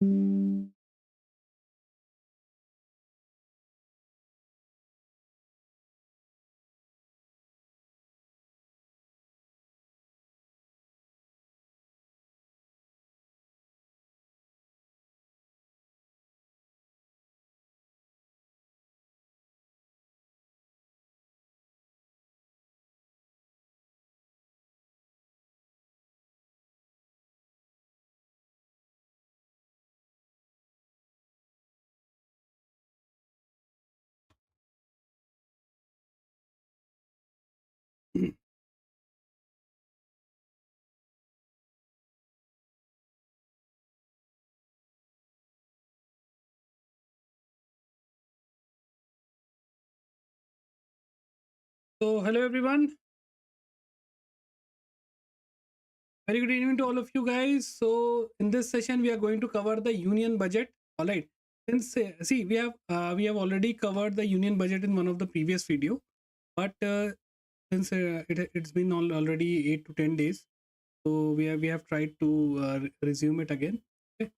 So, hello everyone. Very good evening to all of you guys. So, in this session, we are going to cover the union budget. All right. Since see, we have already covered the union budget in one of the previous video, but since it's been already 8 to 10 days, so we have tried to resume it again. Okay.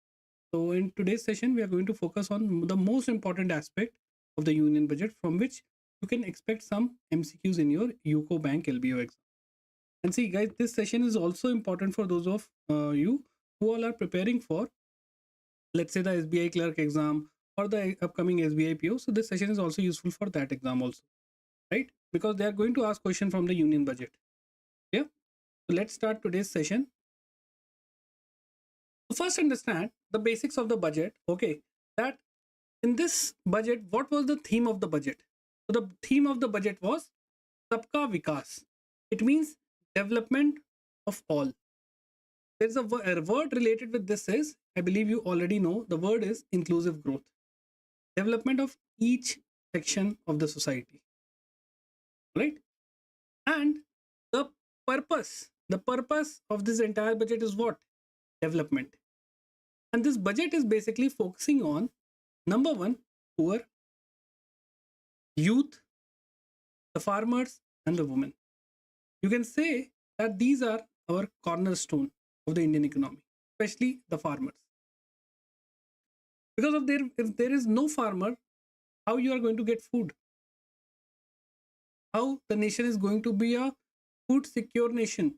So, in today's session, we are going to focus on the most important aspect of the union budget, from which you can expect some MCQs in your UCO Bank LBO exam. And see, guys, this session is also important for those of you who all are preparing for, let's say, the SBI clerk exam or the upcoming SBI PO. So this session is also useful for that exam also, right? Because they are going to ask question from the union budget. Yeah. So let's start today's session. So first, understand the basics of the budget. Okay, that in this budget, what was the theme of the budget? So the theme of the budget was Sabka Vikas. It means development of all. There's a word related with this is, I believe you already know, the word is inclusive growth. Development of each section of the society, right? And the purpose of this entire budget is what? Development. And this budget is basically focusing on, number one, poor, youth, the farmers, and the women. You can say that these are our cornerstone of the Indian economy, especially the farmers. Because of if there is no farmer, how you are going to get food? How the nation is going to be a food secure nation?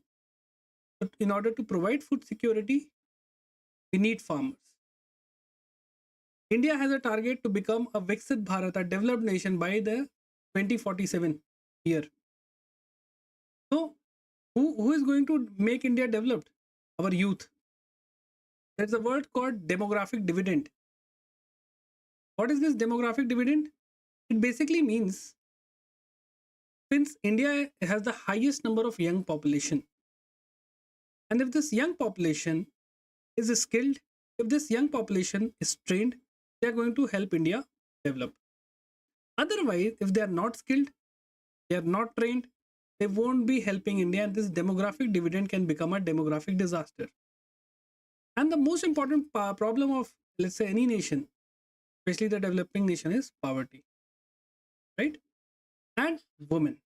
But in order to provide food security, we need farmers. India has a target to become a Viksit Bharat, a developed nation, by the 2047 year. So, who is going to make India developed? Our youth. There's a word called demographic dividend. What is this demographic dividend? It basically means, since India has the highest number of young population, and if this young population is skilled, if this young population is trained, they are going to help India develop. Otherwise, if they are not skilled, they are not trained, they won't be helping India, and this demographic dividend can become a demographic disaster. And the most important problem of, let's say, any nation, especially the developing nation, is poverty, right? And women.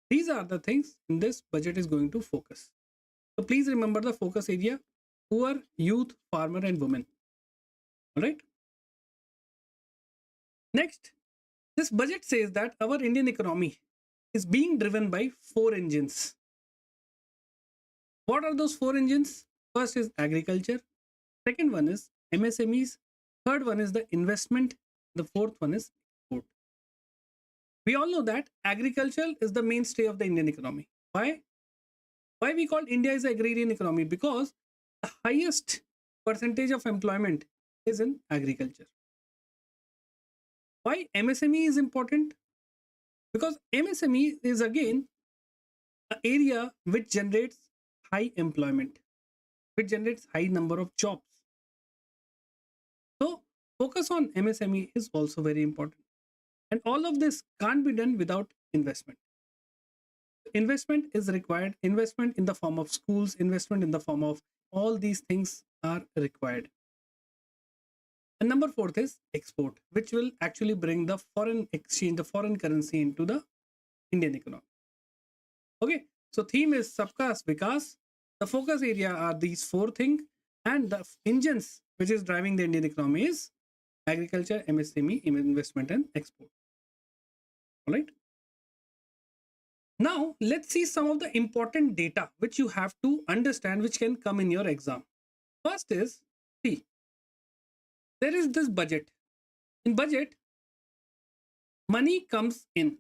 These are the things in this budget is going to focus. So please remember the focus area: poor, youth, farmer, and women. All right. Next, this budget says that our Indian economy is being driven by 4 engines. What are those 4 engines? First is agriculture. Second one is MSMEs. Third one is the investment. The fourth one is export. We all know that agriculture is the mainstay of the Indian economy. Why? Why we call India is an agrarian economy? Because the highest percentage of employment is in agriculture. Why MSME is important? Because MSME is again an area which generates high employment, which generates high number of jobs. So focus on MSME is also very important. And all of this can't be done without investment. Investment is required. Investment in the form of schools, investment in the form of all these things are required. And number fourth is export, which will actually bring the foreign exchange, the foreign currency into the Indian economy. Okay, so theme is Sabka Vikas. The focus area are these 4 things. And the engines which is driving the Indian economy is agriculture, MSME, investment and export. All right. Now let's see some of the important data which you have to understand, which can come in your exam. First is, see, there is this budget. In budget, money comes in.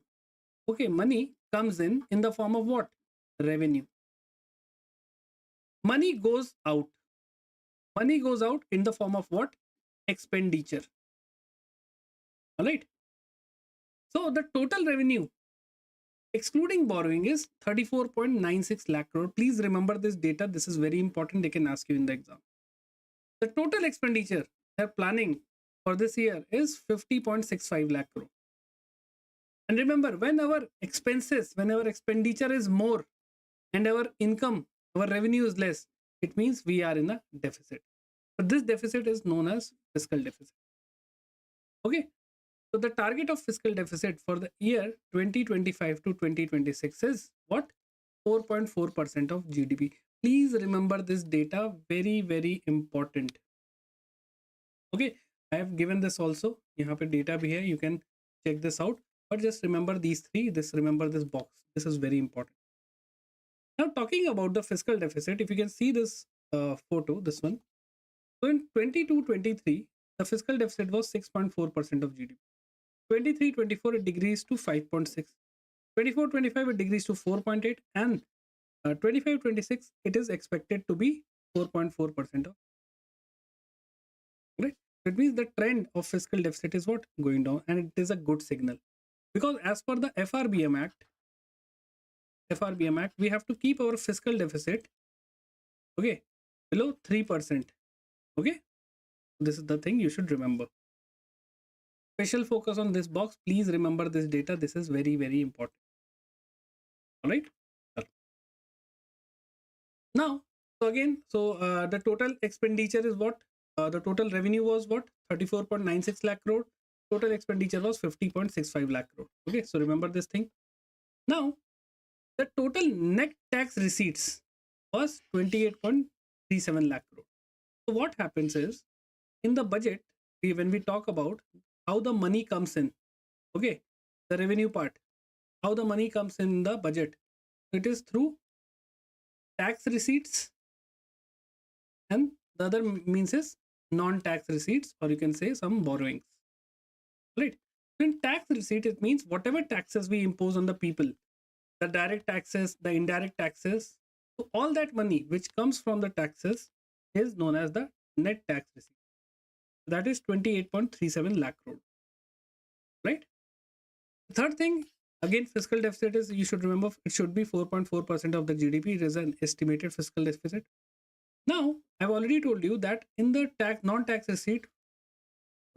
Okay, money comes in the form of what? Revenue. Money goes out. Money goes out in the form of what? Expenditure. All right. So the total revenue excluding borrowing is 34.96 lakh crore. Please remember this data. This is very important. They can ask you in the exam. The total expenditure they're planning for this year is 50.65 lakh crore. And remember, when our expenses, when our expenditure is more and our income, our revenue is less, it means we are in a deficit. But this deficit is known as fiscal deficit. Okay. So the target of fiscal deficit for the year 2025 to 2026 is what? 4.4% of GDP. Please remember this data, very, very important. Okay, I have given this also. यहाँ पे data भी है, you can check this out. But just remember these three, remember this box. This is very important. Now talking about the fiscal deficit, if you can see this photo, this one. So in 22-23, the fiscal deficit was 6.4% of GDP. 23-24 it decreased to 5.6. 24-25 it decreased to 4.8, and 25-26 it is expected to be 4.4% of. Right? That means the trend of fiscal deficit is what? Going down, and it is a good signal. Because as per the FRBM Act, we have to keep our fiscal deficit, okay, below 3%. Okay, this is the thing you should remember. Special focus on this box. Please remember this data. This is very, very important. All right. Now, so again, the total expenditure is what? The total revenue was what? 34.96 lakh crore. Total expenditure was 50.65 lakh crore. Okay, so remember this thing. Now, the total net tax receipts was 28.37 lakh crore. So what happens is, in the budget, when we talk about how the money comes in, okay, the revenue part, how the money comes in the budget, it is through tax receipts, and the other means is non-tax receipts, or you can say some borrowings. Right? In tax receipt, it means whatever taxes we impose on the people, the direct taxes, the indirect taxes, so all that money which comes from the taxes is known as the net tax receipt. That is 28.37 lakh crore. Right? The third thing, again, fiscal deficit is, you should remember, it should be 4.4% of the GDP. It is an estimated fiscal deficit. Now, I've already told you that in the non-tax receipt,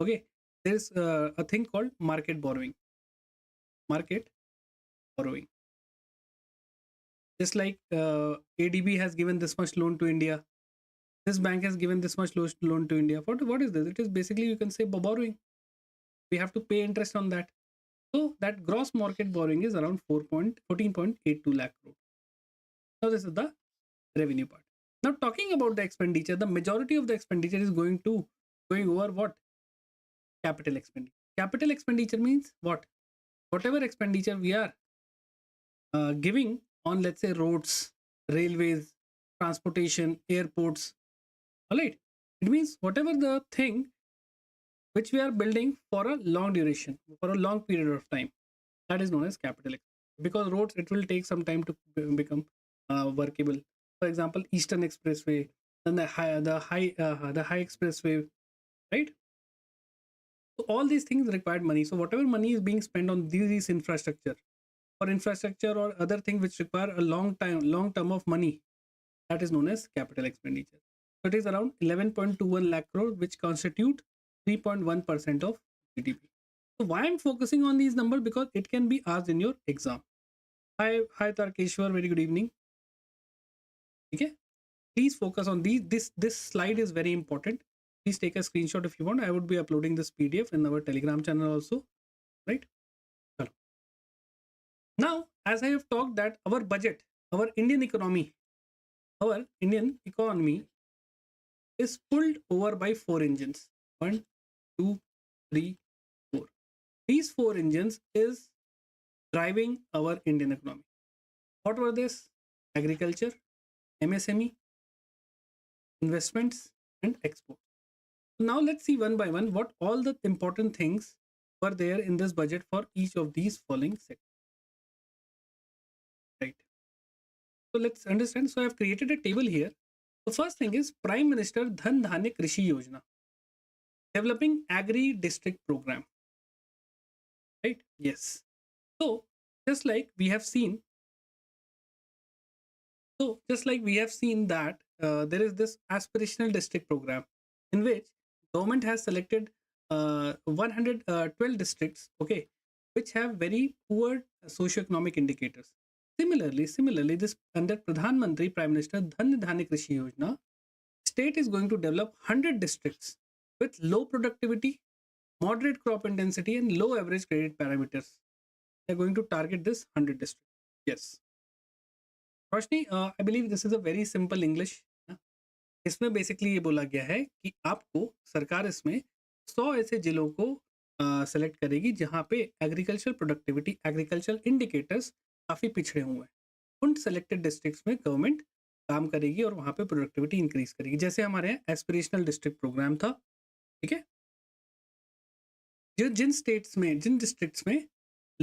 okay, there is a thing called market borrowing. Market borrowing. Just like ADB has given this much loan to India, this bank has given this much loan to India. What is this? It is basically, you can say, borrowing. We have to pay interest on that. So that gross market borrowing is around 14.82 lakh crore. Now this is the revenue part. Now talking about the expenditure, the majority of the expenditure is going over what? Capital expenditure. Capital expenditure means what? Whatever expenditure we are giving on, let's say, roads, railways, transportation, airports. All right. It means whatever the thing which we are building for a long duration, for a long period of time, that is known as capital expenditure. Because roads, it will take some time to become workable. For example, Eastern Expressway, and the high expressway, right? So all these things required money. So whatever money is being spent on these infrastructure, or other thing which require a long term of money, that is known as capital expenditure. So it is around 11.21 lakh crore, which constitute 3.1% of GDP. So why I'm focusing on these numbers? Because it can be asked in your exam. Hi Tarkeshwar, very good evening. Okay, please focus on these. This slide is very important. Please take a screenshot if you want. I would be uploading this PDF in our Telegram channel also, right? Now, as I have talked that our budget, our Indian economy is pulled over by 4 engines. 1, 2, 3, 4. These 4 engines is driving our Indian economy. What were this? Agriculture, MSME, investments, and exports. Now let's see one by one what all the important things were there in this budget for each of these following sectors. Right. So let's understand. So I've created a table here. The first thing is Prime Minister Dhan Dhanya Krishi Yojana, developing agri district program. Right? Yes. So just like we have seen, that there is this aspirational district program in which government has selected 112 districts, okay, which have very poor socioeconomic indicators. Similarly, this under Pradhan Mantri Prime Minister Dhan Dhanya Krishi Yojana, state is going to develop 100 districts with low productivity, moderate crop intensity, and low average credit parameters. They are going to target this 100 districts. Yes. Roshni, I believe this is a very simple English. इसमें basically ये बोला गया है कि आपको सरकार इसमें 100 ऐसे जिलों को सेलेक्ट करेगी जहां पे एग्रीकल्चर प्रोडक्टिविटी, एग्रीकल्चर इंडिकेटर्स काफ़ी पिछड़े हुए हैं. उन सेलेक्टेड डिस्ट्रिक्ट्स में गवर्नमेंट काम करेगी और वहां पे प्रोडक्टिविटी इंक्रीज करेगी. जैसे हमारे यहाँ एस्पिरेशनल डिस्ट्रिक्ट प्रोग्राम था. ठीक है, जिन डिस्ट्रिक्ट्स में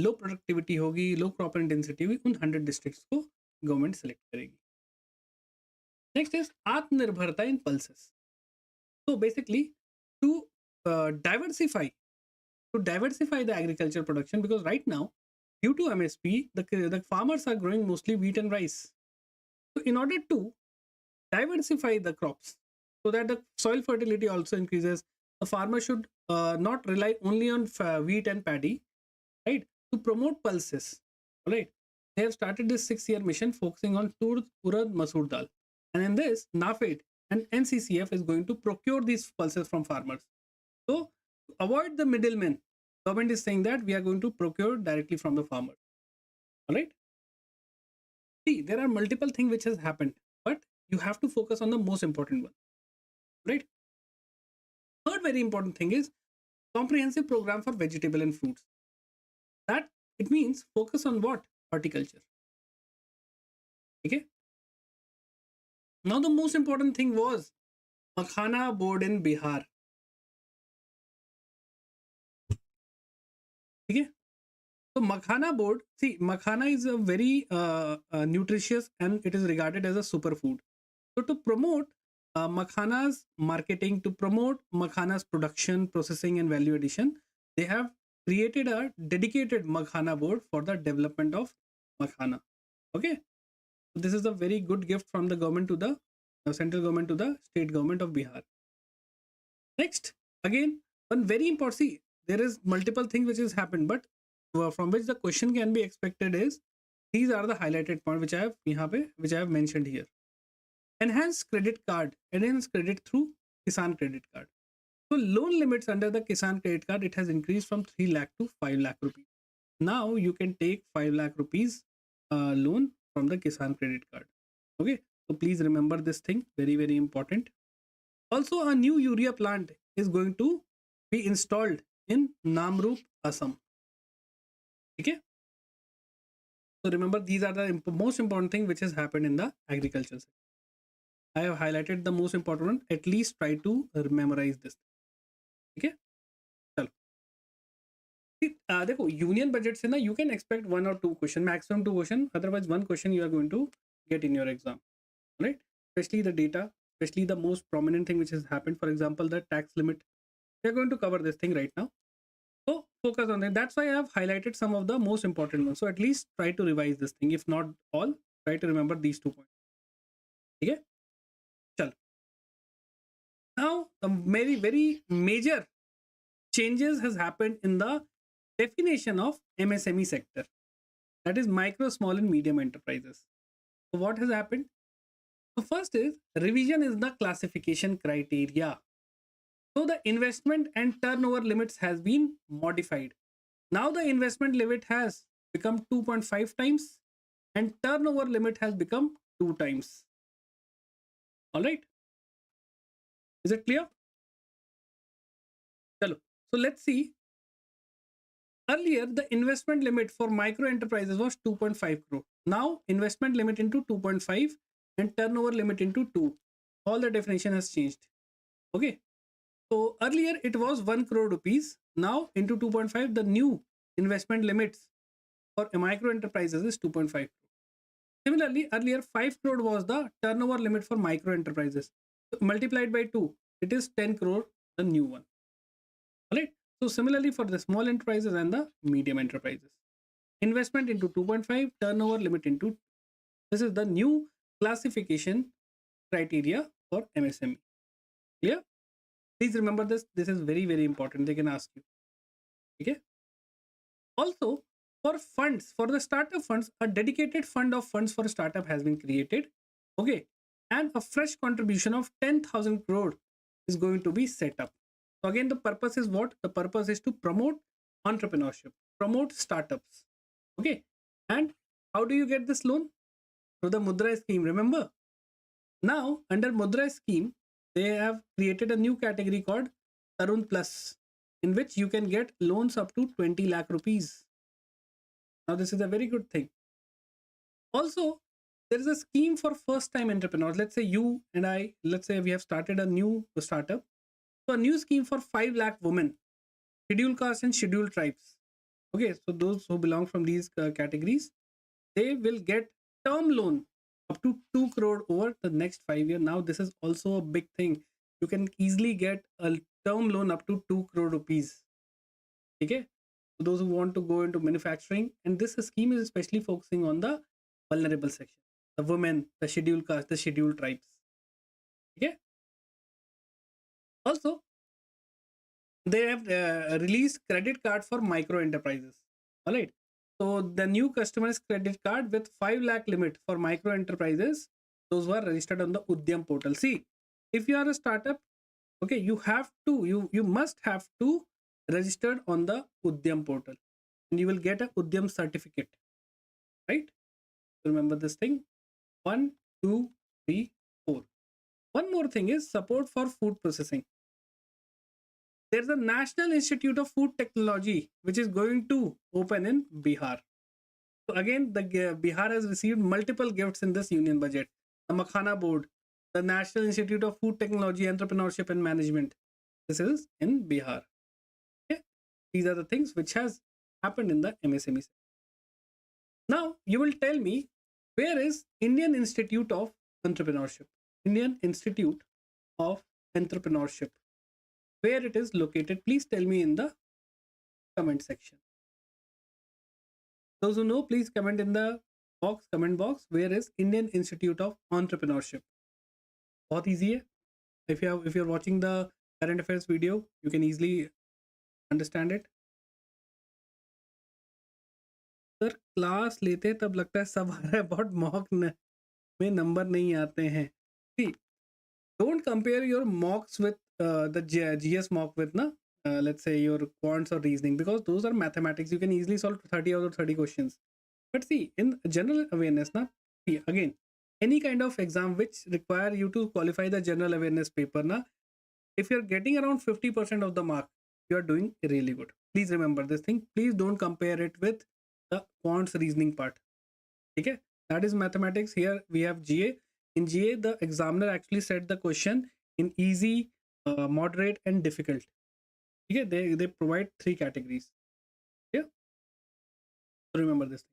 लो प्रोडक्टिविटी होगी, लो क्रॉप इंटेंसिटी होगी, उन 100 डिस्ट्रिक्ट्स को गवर्नमेंट सेलेक्ट करेगी. नेक्स्ट इज आत्मनिर्भरता इन पल्सेस. तो basically to diversify the agriculture production, because right now due to MSP the farmers are growing mostly wheat and rice. So in order to diversify the crops so that the soil fertility also increases, the farmer should not rely only on wheat and paddy, right? To promote pulses, right, they have started this 6-year mission focusing on urad, masoor dal, and in this NAFED and NCCF is going to procure these pulses from farmers. So to avoid the middlemen, government is saying that we are going to procure directly from the farmer. All right. See, there are multiple things which has happened, but you have to focus on the most important one. Right. Third very important thing is comprehensive program for vegetable and fruits. That it means focus on what? Horticulture. Okay. Now the most important thing was Makhana board in Bihar. ठीक है, तो makhana board, see makhana is a very nutritious and it is regarded as a superfood. So to promote makhana's marketing, to promote makhana's production, processing and value addition, they have created a dedicated makhana board for the development of makhana. Okay, so this is a very good gift from the government to the central government to the state government of Bihar. Next, again, one very important, see, there is multiple things which has happened, but from which the question can be expected is, these are the highlighted points which I have mentioned here. Enhanced credit card, enhanced credit through Kisan credit card. So loan limits under the Kisan credit card, it has increased from 3 lakh to 5 lakh rupees. Now you can take 5 lakh rupees loan from the Kisan credit card. Okay, so please remember this thing, very, very important. Also, a new urea plant is going to be installed in Namrup, Assam. Okay, so remember, these are the most important thing which has happened in the agriculture sector. I have highlighted the most important one. At least try to memorize this. Okay, चलो. देखो, union budget से ना you can expect 1 or 2 question, maximum 2 question, otherwise 1 question you are going to get in your exam, right? Especially the data, especially the most prominent thing which has happened, for example the tax limit. We are going to cover this thing right now, so focus on that. That's why I have highlighted some of the most important ones, so at least try to revise this thing. If not all, try to remember these 2 points. Okay, chalo. Now the very, very major changes has happened in the definition of MSME sector, that is micro, small and medium enterprises. So what has happened? So first is revision is the classification criteria. So the investment and turnover limits has been modified. Now the investment limit has become 2.5 times and turnover limit has become 2 times. All right. Is it clear? Chalo. So let's see. Earlier, the investment limit for micro enterprises was 2.5 crore. Now, investment limit into 2.5 and turnover limit into 2. All the definition has changed. Okay. So earlier it was 1 crore rupees. Now into 2.5, the new investment limits for micro enterprises is 2.5 crore. Similarly, earlier 5 crore was the turnover limit for micro enterprises. So multiplied by 2, it is 10 crore, the new one. All right. So similarly for the small enterprises and the medium enterprises, investment into 2.5, turnover limit into. This is the new classification criteria for MSME. Clear? Please remember this. This is very, very important. They can ask you. Okay. Also, for funds, for the startup funds, a dedicated fund of funds for a startup has been created. Okay. And a fresh contribution of 10,000 crore is going to be set up. So again, the purpose is what? The purpose is to promote entrepreneurship, promote startups. Okay. And how do you get this loan? Through the Mudra scheme, remember? Now, under Mudra scheme, they have created a new category called Tarun Plus, in which you can get loans up to 20 lakh rupees. Now, this is a very good thing. Also, there is a scheme for first-time entrepreneurs. Let's say you and I, let's say we have started a new startup. So, a new scheme for 5 lakh women, scheduled castes and scheduled tribes. Okay, so those who belong from these categories, they will get term loan up to 2 crore over the next 5 years. Now, this is also a big thing. You can easily get a term loan up to 2 crore rupees. Okay, so those who want to go into manufacturing, and this scheme is especially focusing on the vulnerable section, the women, the scheduled caste, the scheduled tribes. Okay. Also, they have released credit card for micro enterprises. All right. So the new customers credit card with 5 lakh limit for micro enterprises, those who are registered on the Udyam portal. See, if you are a startup, okay, you must have to registered on the Udyam portal, and you will get a Udyam certificate, right? Remember this thing. 1, 2, 3, 4. One more thing is support for food processing. There's a National Institute of Food Technology which is going to open in Bihar. So again, the Bihar has received multiple gifts in this union budget. The Makhana Board, the National Institute of Food Technology, Entrepreneurship and Management. This is in Bihar. Okay? These are the things which has happened in the MSME. Now, you will tell me, where is Indian Institute of Entrepreneurship? Indian Institute of Entrepreneurship. Where it is located, please tell me in the comment section. Those who know, please comment in the comment box. Where is Indian Institute of Entrepreneurship? बहुत easy है. If you're watching the current affairs video, you can easily understand it. Sir class लेते तब लगता है सब आ रहा है, बहुत मॉक में नंबर नहीं आते हैं. See, don't compare your mocks with the GS mock with let's say your quants or reasoning, because those are mathematics. You can easily solve 30 out of 30 questions. But see, in general awareness, see, again, any kind of exam which require you to qualify the general awareness paper, if you're getting around 50% of the mark, you are doing really good. Please remember this thing. Please don't compare it with the quants reasoning part. Okay, that is mathematics. Here we have GA. In GA, the examiner actually set the question in easy, moderate and difficult. Okay, they provide 3 categories. Yeah, so remember this thing.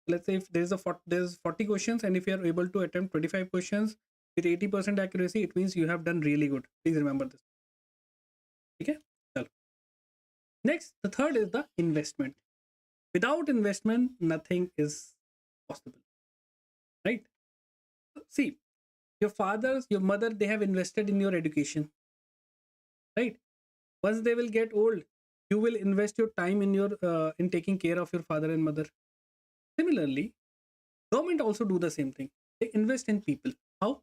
Let's say if there's 40 questions, and if you are able to attempt 25 questions with 80% accuracy, it means you have done really good. Please remember this. Okay, next, the third is the investment. Without investment, nothing is possible, right? See, your father, your mother, they have invested in your education, right? Once they will get old, you will invest your time in your in taking care of your father and mother. Similarly, government also do the same thing. They invest in people. How?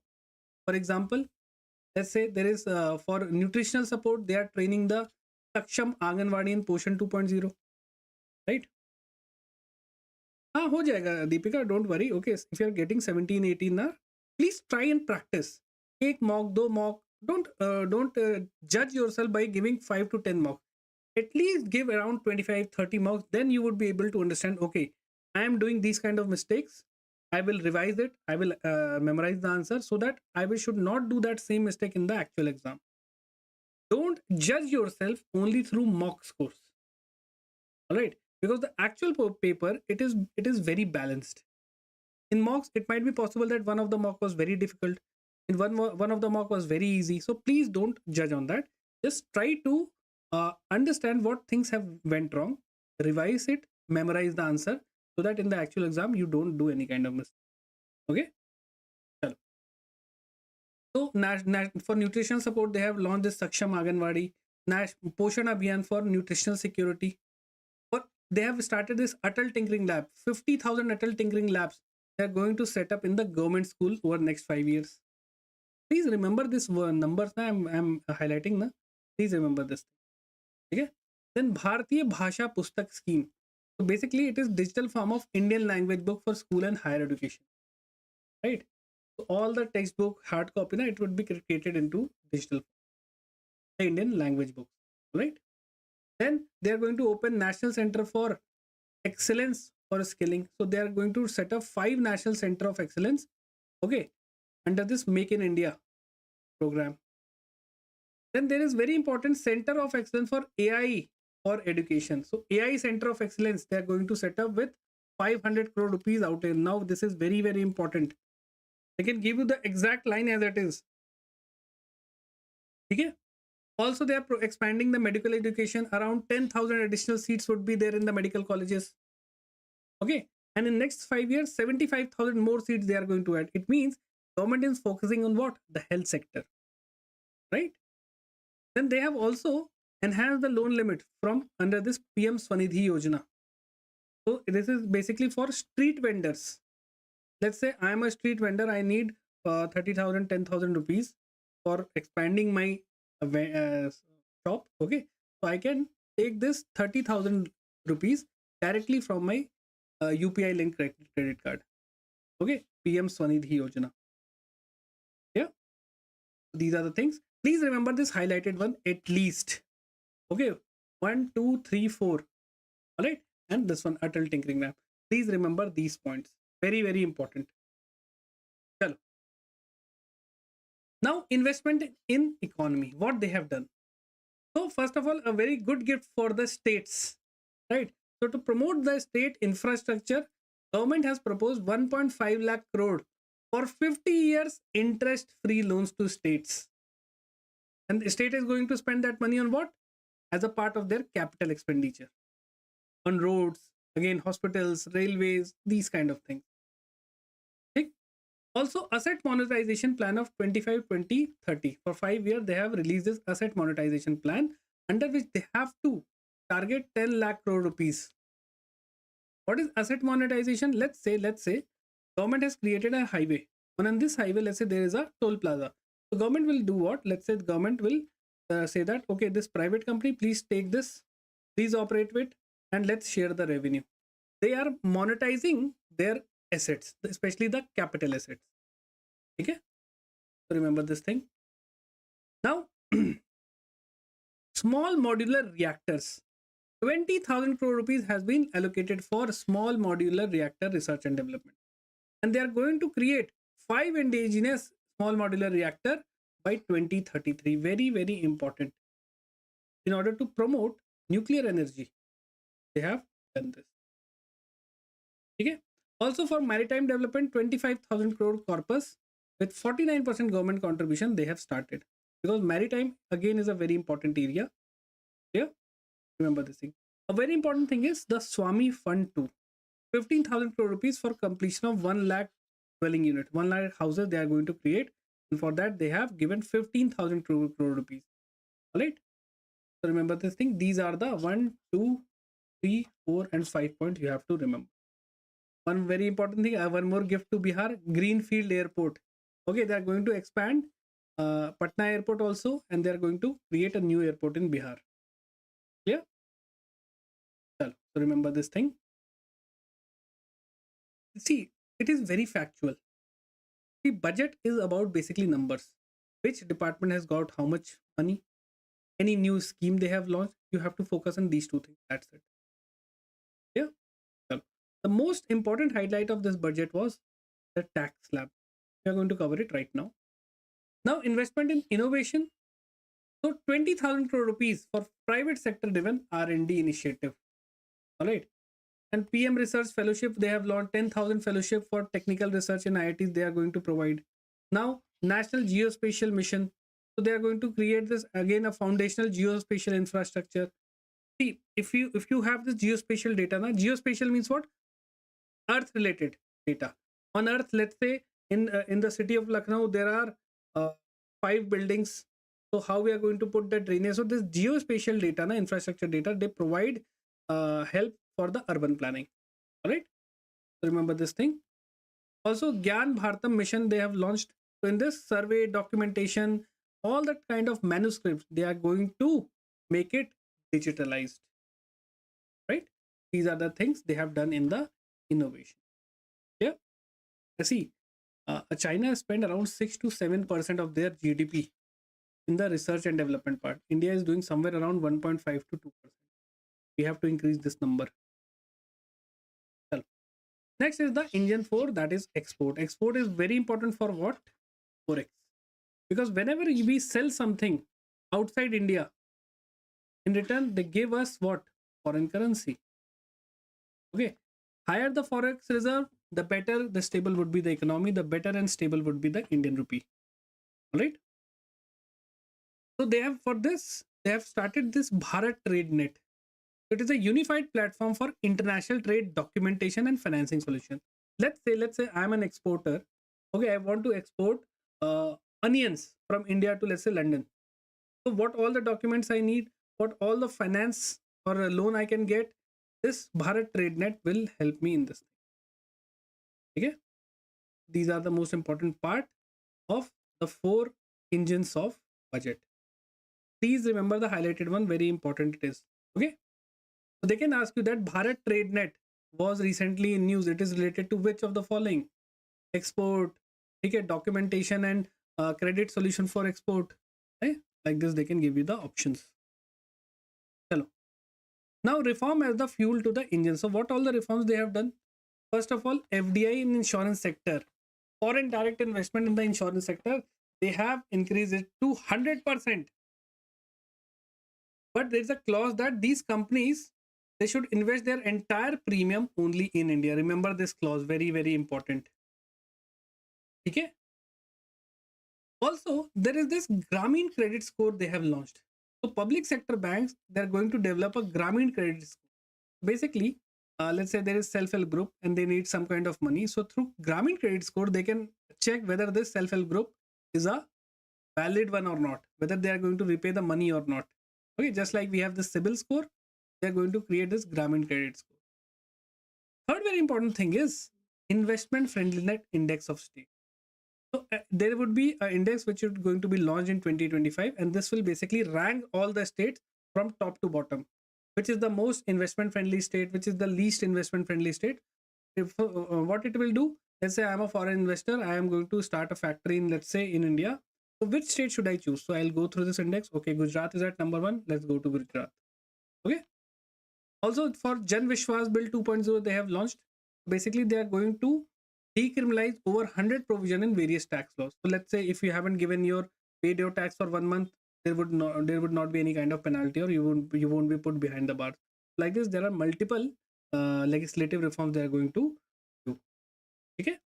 For example, let's say there is for nutritional support, they are training the Saksham Anganwadi in Poshan 2.0, right? हाँ हो जाएगा Deepika, don't worry. Okay, if you are getting 17 18 ना, please try and practice. एक mock, 2 mock, don't judge yourself by giving 5 to 10 marks. At least give around 25-30 marks, then you would be able to understand, okay, I am doing these kind of mistakes, I will revise it, I will memorize the answer, so that should not do that same mistake in the actual exam. Don't judge yourself only through mock scores. All right, because the actual paper, it is very balanced. In mocks, it might be possible that one of the mock was very difficult, and one of the mock was very easy. So please don't judge on that. Just try to understand what things have went wrong, revise it, memorize the answer, so that in the actual exam you don't do any kind of mistake. Okay. Chalo. So for nutritional support, they have launched this Saksham Anganwadi, Poshan Abhiyan for nutritional security. Or they have started this Atal Tinkering Lab, 50,000 Atal Tinkering Labs they are going to set up in the government school over next 5 years. Please remember this numbers I'm highlighting na. Please remember this. Okay. Then Bharatiya Bhasha Pustak Scheme. So basically it is digital form of Indian language book for school and higher education. Right. So all the textbook hard copy na, it would be created into digital the Indian language books. Right. Then they are going to open National Center for Excellence for Skilling. So they are going to set up 5 National Center of Excellence. Okay. Under this Make in India program. Then there is very important Center of Excellence for AI for education. So AI Center of Excellence they are going to set up with 500 crore rupees out here. Now this is very, very important. I can give you the exact line as it is. Okay. Also, they are expanding the medical education. Around 10,000 additional seats would be there in the medical colleges. Okay. And in next 5 years, 75,000 more seats they are going to add. It means government is focusing on what? The health sector. Right. Then they have also enhanced the loan limit from under this PM Swanidhi Yojana. So this is basically for street vendors. Let's say I am a street vendor. I need 30,000, 10,000 rupees for expanding my shop. Okay. So I can take this 30,000 rupees directly from my UPI link credit card. Okay. PM Swanidhi Yojana. Yeah. These are the things. Please remember this highlighted one at least. Okay. 1, 2, 3, 4. All right. And this one, Atal Tinkering Lab. Please remember these points. Very, very important. Chalo. Now, investment in economy. What they have done. So, first of all, a very good gift for the states. Right. So, to promote the state infrastructure, government has proposed 1.5 lakh crore for 50 years interest-free loans to states. And the state is going to spend that money on what? As a part of their capital expenditure. On roads, again, hospitals, railways, these kind of things. Okay. Also, asset monetization plan of 25-20-30. For 5 years, they have released this asset monetization plan under which they have to target 10 lakh crore rupees. What is asset monetization? Let's say government has created a highway. And on this highway, let's say there is a toll plaza. So government will do what? Let's say the government will say that, okay, this private company, please take this, please operate with, and let's share the revenue. They are monetizing their assets, especially the capital assets. Okay. So remember this thing. Now, small modular reactors. 20,000 crore rupees has been allocated for small modular reactor research and development. And they are going to create 5 indigenous small modular reactor by 2033. Very, very important. In order to promote nuclear energy, they have done this. Okay. Also for maritime development, 25,000 crore corpus with 49% government contribution they have started. Because maritime again is a very important area. Yeah. Remember this thing. A very important thing is the Swami Fund 2. 15,000 crore rupees for completion of 1 lakh dwelling unit. 1 lakh houses they are going to create. And for that, they have given 15,000 crore rupees. All right. So remember this thing. These are the 1, 2, 3, 4, and 5 points you have to remember. One very important thing. One more gift to Bihar. Greenfield Airport. Okay. They are going to expand Patna Airport also. And they are going to create a new airport in Bihar. Clear? So remember this thing. See, it is very factual. The budget is about basically numbers. which department has got how much money, any new scheme they have launched. You have to focus on these two things. That's it. Yeah. Well, the most important highlight of this budget was the tax slab. We are going to cover it right now. Now, investment in innovation. So 20,000 crore rupees for private sector driven R&D initiative. All right. And PM Research Fellowship, they have launched 10,000 fellowship for technical research in IITs they are going to provide. Now, National Geospatial Mission. So they are going to create this again a foundational geospatial infrastructure. See, if you have this geospatial data, now geospatial means what? Earth related data. On Earth, let's say in the city of Lucknow, there are 5 buildings. So how we are going to put the drainage? So this geospatial data, infrastructure data, they provide help for the urban planning. All right. So remember this thing. Also, Gyan Bharatam mission they have launched. So in this survey, documentation, all that kind of manuscripts, they are going to make it digitalized. Right. These are the things they have done in the innovation. Yeah. See, China has spent around 6 to 7% of their GDP in the research and development part. India is doing somewhere around 1.5 to 2%. We have to increase this number. Next is the engine 4, that is export. Export is very important for what? Forex. Because whenever we sell something outside India, in return they give us what? Foreign currency. Okay. Higher the forex reserve, the better the stable would be the economy, the better and stable would be the Indian rupee. All right. So they have for this, they have started this Bharat Trade Net. It is a unified platform for international trade documentation and financing solution. Let's say I'm an exporter. Okay, I want to export onions from India to, let's say, London. So what all the documents I need, what all the finance or a loan I can get, this Bharat Trade Net will help me in this. Okay, these are the most important part of the 4 engines of budget. Please remember the highlighted one, very important it is. Okay. So they can ask you that Bharat Trade Net was recently in news. It is related to which of the following? Export, okay, documentation and credit solution for export. Okay? Like this, they can give you the options. Hello. Now, reform as the fuel to the engine. So what all the reforms they have done? First of all, FDI in insurance sector, foreign direct investment in the insurance sector, they have increased it to 100%. But there is a clause that these companies, they should invest their entire premium only in India. Remember this clause, very, very important. Okay. Also, there is this Grameen credit score they have launched. So public sector banks, they're going to develop a Grameen credit score. Basically, let's say there is self-help group and they need some kind of money. So through Grameen credit score, they can check whether this self-help group is a valid one or not, whether they are going to repay the money or not. Okay, just like we have the CIBIL score, they are going to create this Grameen credit score. Third very important thing is investment friendliness index of state. So there would be an index which is going to be launched in 2025, and this will basically rank all the states from top to bottom, which is the most investment friendly state, which is the least investment friendly state. If what it will do, let's say I'm a foreign investor, I am going to start a factory in, let's say, in India. So which state should I choose? So I'll go through this index. Okay, Gujarat is at number 1. Let's go to Gujarat. Okay. Also for Jan Vishwas Bill 2.0, they have launched. Basically, they are going to decriminalize over 100 provision in various tax laws. So let's say if you haven't paid your tax for 1 month, there would not be any kind of penalty, or you won't be put behind the bars. Like this, there are multiple legislative reforms they are going to do. Okay.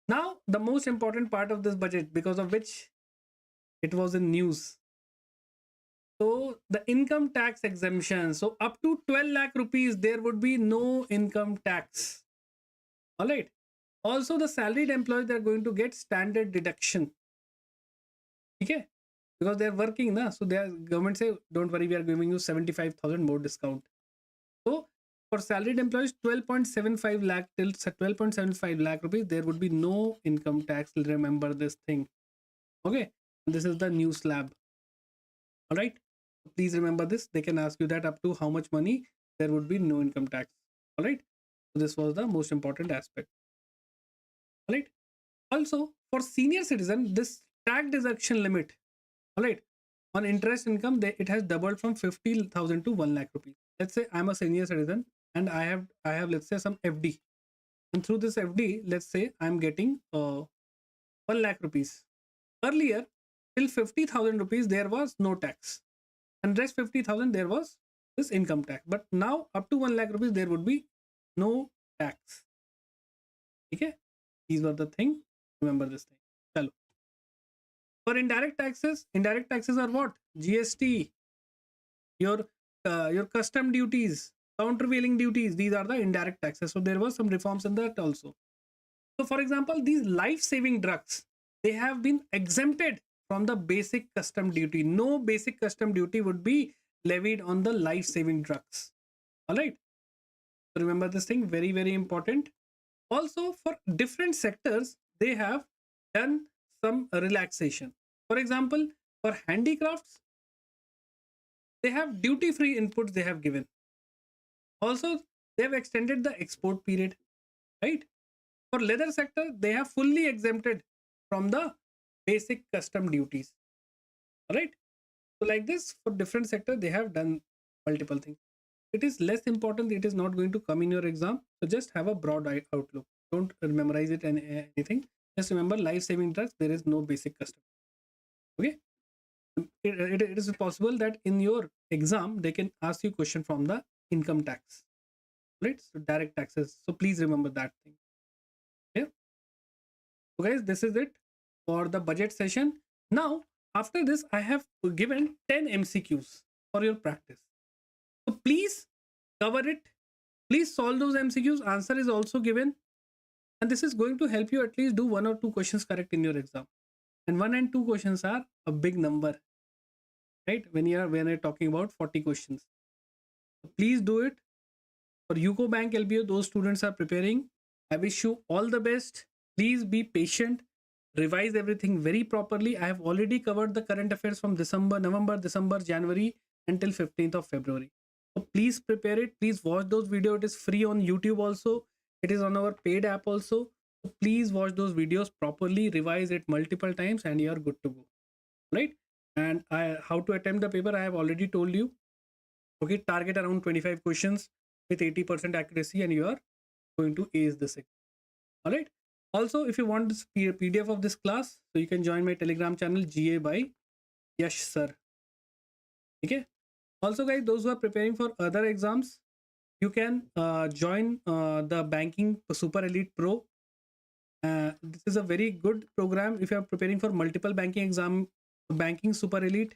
Now, the most important part of this budget, because of which it was in news. So the income tax exemption. So up to 12 lakh rupees, there would be no income tax. All right. Also, the salaried employees, they're going to get standard deduction. Okay. Because they're working, na? So their government say, don't worry, we are giving you 75,000 more discount. So for salaried employees, 12.75 lakh till 12.75 lakh rupees, there would be no income tax. Remember this thing. Okay. This is the new slab. All right. Please remember this. They can ask you that up to how much money, there would be no income tax. All right. So this was the most important aspect. All right. Also, for senior citizen, this tax deduction limit, all right, on interest income, it has doubled from 50,000 to 1 lakh rupees. Let's say I'm a senior citizen and I have let's say some FD, and through this FD, let's say I'm getting 1 lakh rupees. Earlier, till 50,000 rupees, there was no tax, and rest 50,000 there was this income tax. But now up to 1 lakh rupees, there would be no tax. Okay, these were the thing. Remember this thing. Chalo. For indirect taxes are what? GST, your custom duties, countervailing duties. These are the indirect taxes. So there was some reforms in that also. So for example, these life-saving drugs, they have been exempted from the basic custom duty. No basic custom duty would be levied on the life-saving drugs. All right. So remember this thing, very, very important. Also, for different sectors, they have done some relaxation. For example, for handicrafts, they have duty-free inputs they have given. Also, they have extended the export period, right? For leather sector, they have fully exempted from the basic custom duties. All right. So like this, for different sector, they have done multiple things. It is less important. It is not going to come in your exam. So just have a broad outlook. Don't memorize it and anything. Just remember, life-saving drugs, there is no basic custom. Okay. It is possible that in your exam, they can ask you question from the income tax, right? So direct taxes. So please remember that thing. Okay. So guys, this is it for the budget session. Now, after this, I have given 10 MCQs for your practice. So please cover it. Please solve those MCQs. Answer is also given. And this is going to help you at least do 1 or 2 questions correct in your exam. And 1 and 2 questions are a big number, right? When you're talking about 40 questions. So please do it. For UCO Bank LBO, those students are preparing. I wish you all the best. Please be patient. Revise everything very properly. I have already covered the current affairs from November, December, January until 15th of February. So please prepare it. Please watch those videos. It is free on YouTube also. It is on our paid app also. So please watch those videos properly. Revise it multiple times and you are good to go. Right? And how to attempt the paper, I have already told you. Okay, target around 25 questions with 80% accuracy and you are going to ace this exam. All right. Also, if you want this PDF of this class, so you can join my Telegram channel, GA by Yash sir. Okay. Also, guys, those who are preparing for other exams, you can join the Banking Super Elite Pro. This is a very good program if you are preparing for multiple banking exam. Banking Super Elite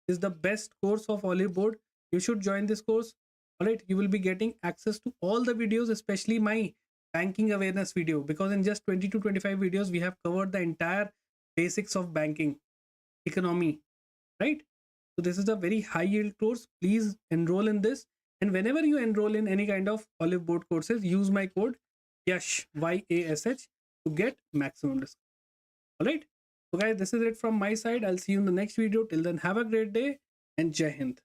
is the best course of Oliveboard. You should join this course. All right. You will be getting access to all the videos, especially my banking awareness video, because in just 20 to 25 videos we have covered the entire basics of banking economy, right? So this is a very high yield course. Please enroll in this, and whenever you enroll in any kind of Oliveboard courses, use my code Yash, YASH, to get maximum discount. All right. So guys, this is it from my side. I'll see you in the next video. Till then, have a great day and Jai Hind.